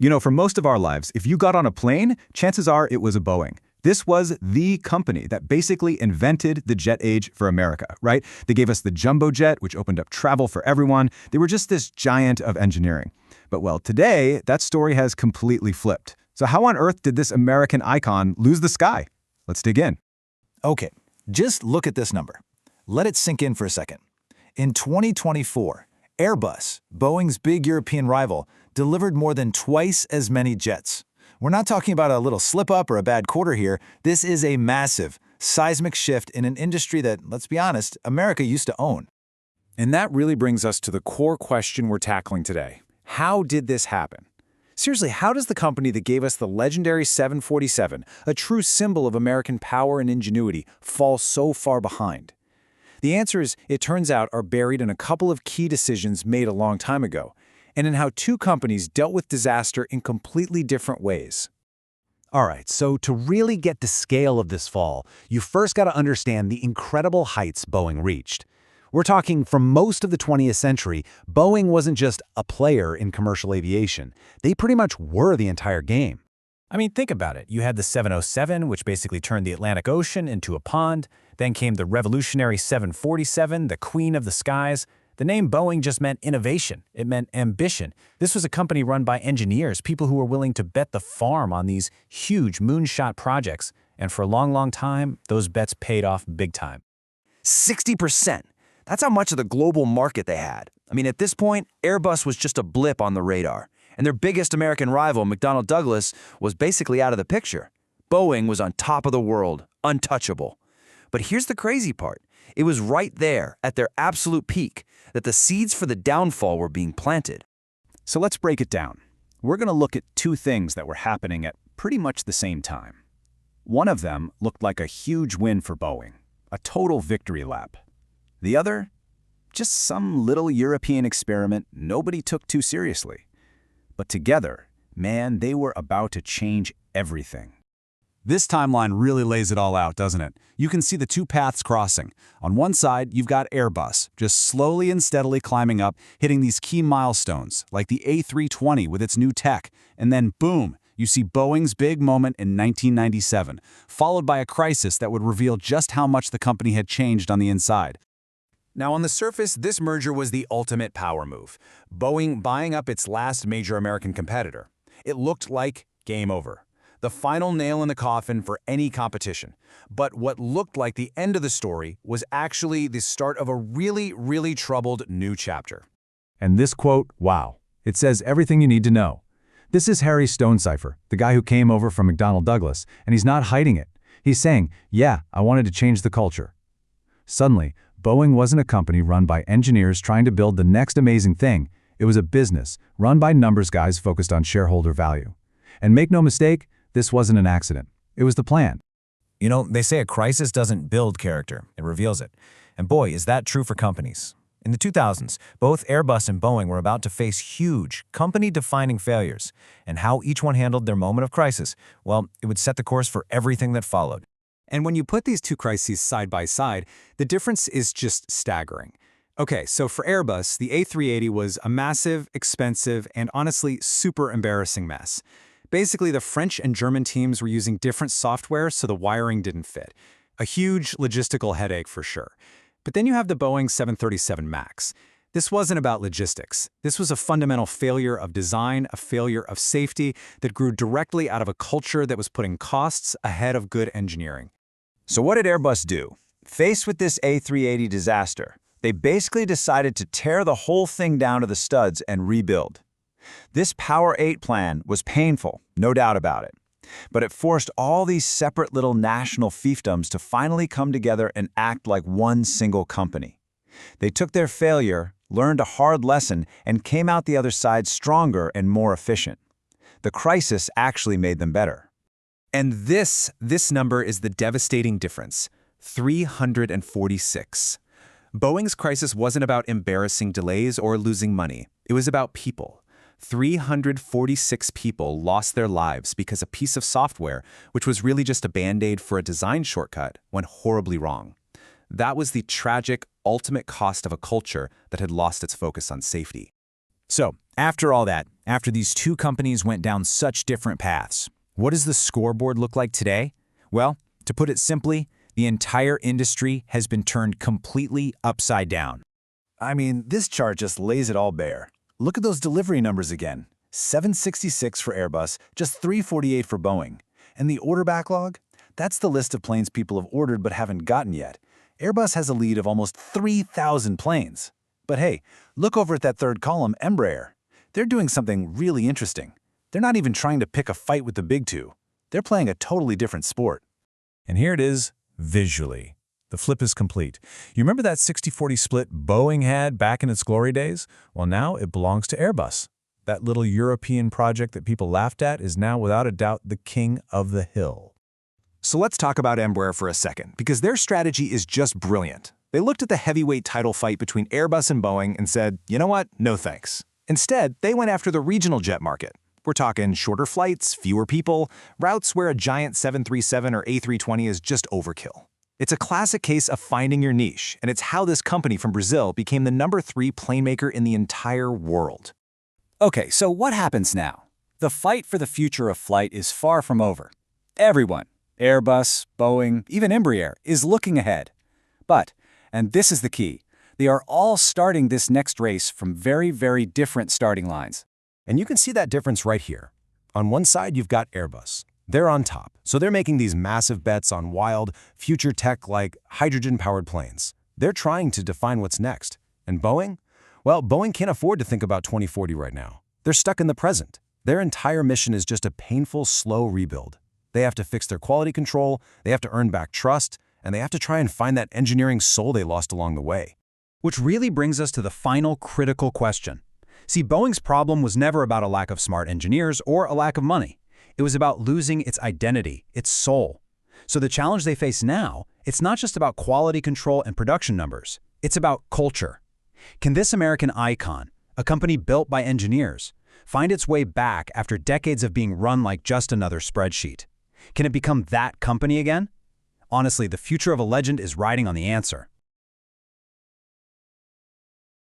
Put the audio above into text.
You know, for most of our lives, if you got on a plane, chances are it was a Boeing. This was the company that basically invented the jet age for America, right? They gave us the jumbo jet, which opened up travel for everyone. They were just this giant of engineering. But well, today, that story has completely flipped. So how on earth did this American icon lose the sky? Let's dig in. Okay, just look at this number. Let it sink in for a second. In 2024, Airbus, Boeing's big European rival, delivered more than twice as many jets. We're not talking about a little slip-up or a bad quarter here. This is a massive, seismic shift in an industry that, let's be honest, America used to own. And that really brings us to the core question we're tackling today. How did this happen? Seriously, how does the company that gave us the legendary 747, a true symbol of American power and ingenuity, fall so far behind? The answer is, it turns out, are buried in a couple of key decisions made a long time ago, and in how two companies dealt with disaster in completely different ways. All right, so to really get the scale of this fall, you first got to understand the incredible heights Boeing reached. We're talking from most of the 20th century, Boeing wasn't just a player in commercial aviation. They pretty much were the entire game. I mean, think about it. You had the 707, which basically turned the Atlantic Ocean into a pond. Then came the revolutionary 747, the queen of the skies. The name Boeing just meant innovation. It meant ambition. This was a company run by engineers, people who were willing to bet the farm on these huge moonshot projects. And for a long, long time, those bets paid off big time. 60%. That's how much of the global market they had. I mean, at this point, Airbus was just a blip on the radar. And their biggest American rival, McDonnell Douglas, was basically out of the picture. Boeing was on top of the world, untouchable. But here's the crazy part. It was right there, at their absolute peak, that the seeds for the downfall were being planted. So let's break it down. We're going to look at two things that were happening at pretty much the same time. One of them looked like a huge win for Boeing, a total victory lap. The other, just some little European experiment nobody took too seriously. But together, man, they were about to change everything. This timeline really lays it all out, doesn't it? You can see the two paths crossing. On one side, you've got Airbus, just slowly and steadily climbing up, hitting these key milestones, like the A320 with its new tech. And then, boom, you see Boeing's big moment in 1997, followed by a crisis that would reveal just how much the company had changed on the inside. Now, on the surface, this merger was the ultimate power move. Boeing buying up its last major American competitor. It looked like game over. The final nail in the coffin for any competition. But what looked like the end of the story was actually the start of a really, really troubled new chapter. And this quote, wow, it says everything you need to know. This is Harry Stonecipher, the guy who came over from McDonnell Douglas, and he's not hiding it. He's saying, yeah, I wanted to change the culture. Suddenly, Boeing wasn't a company run by engineers trying to build the next amazing thing. It was a business run by numbers guys focused on shareholder value. And make no mistake, this wasn't an accident. It was the plan. You know, they say a crisis doesn't build character, it reveals it. And boy, is that true for companies. In the 2000s, both Airbus and Boeing were about to face huge, company-defining failures. And how each one handled their moment of crisis, well, it would set the course for everything that followed. And when you put these two crises side by side, the difference is just staggering. Okay, so for Airbus, the A380 was a massive, expensive, and honestly super embarrassing mess. Basically, the French and German teams were using different software, so the wiring didn't fit. A huge logistical headache for sure. But then you have the Boeing 737 MAX. This wasn't about logistics. This was a fundamental failure of design, a failure of safety that grew directly out of a culture that was putting costs ahead of good engineering. So what did Airbus do? Faced with this A380 disaster, they basically decided to tear the whole thing down to the studs and rebuild. This Power 8 plan was painful, no doubt about it. But it forced all these separate little national fiefdoms to finally come together and act like one single company. They took their failure, learned a hard lesson, and came out the other side stronger and more efficient. The crisis actually made them better. And this number is the devastating difference, 346. Boeing's crisis wasn't about embarrassing delays or losing money. It was about people. 346 people lost their lives because a piece of software, which was really just a band-aid for a design shortcut, went horribly wrong. That was the tragic, ultimate cost of a culture that had lost its focus on safety. So, after all that, after these two companies went down such different paths, what does the scoreboard look like today? Well, to put it simply, the entire industry has been turned completely upside down. I mean, this chart just lays it all bare. Look at those delivery numbers again. 766 for Airbus, just 348 for Boeing. And the order backlog? That's the list of planes people have ordered but haven't gotten yet. Airbus has a lead of almost 3,000 planes. But hey, look over at that third column, Embraer. They're doing something really interesting. They're not even trying to pick a fight with the big two. They're playing a totally different sport. And here it is, visually. The flip is complete. You remember that 60-40 split Boeing had back in its glory days? Well, now it belongs to Airbus. That little European project that people laughed at is now without a doubt the king of the hill. So let's talk about Embraer for a second, because their strategy is just brilliant. They looked at the heavyweight title fight between Airbus and Boeing and said, you know what, no thanks. Instead, they went after the regional jet market. We're talking shorter flights, fewer people, routes where a giant 737 or A320 is just overkill. It's a classic case of finding your niche, and it's how this company from Brazil became the #3 plane maker in the entire world. Okay, so what happens now? The fight for the future of flight is far from over. Everyone, Airbus, Boeing, even Embraer, is looking ahead. But, and this is the key, they are all starting this next race from very, very different starting lines. And you can see that difference right here. On one side, you've got Airbus. They're on top, so they're making these massive bets on wild, future tech like hydrogen-powered planes. They're trying to define what's next. And Boeing? Well, Boeing can't afford to think about 2040 right now. They're stuck in the present. Their entire mission is just a painful, slow rebuild. They have to fix their quality control, they have to earn back trust, and they have to try and find that engineering soul they lost along the way. Which really brings us to the final critical question. See, Boeing's problem was never about a lack of smart engineers or a lack of money. It was about losing its identity, its soul. So the challenge they face now, it's not just about quality control and production numbers. It's about culture. Can this American icon, a company built by engineers, find its way back after decades of being run like just another spreadsheet? Can it become that company again? Honestly, the future of a legend is riding on the answer.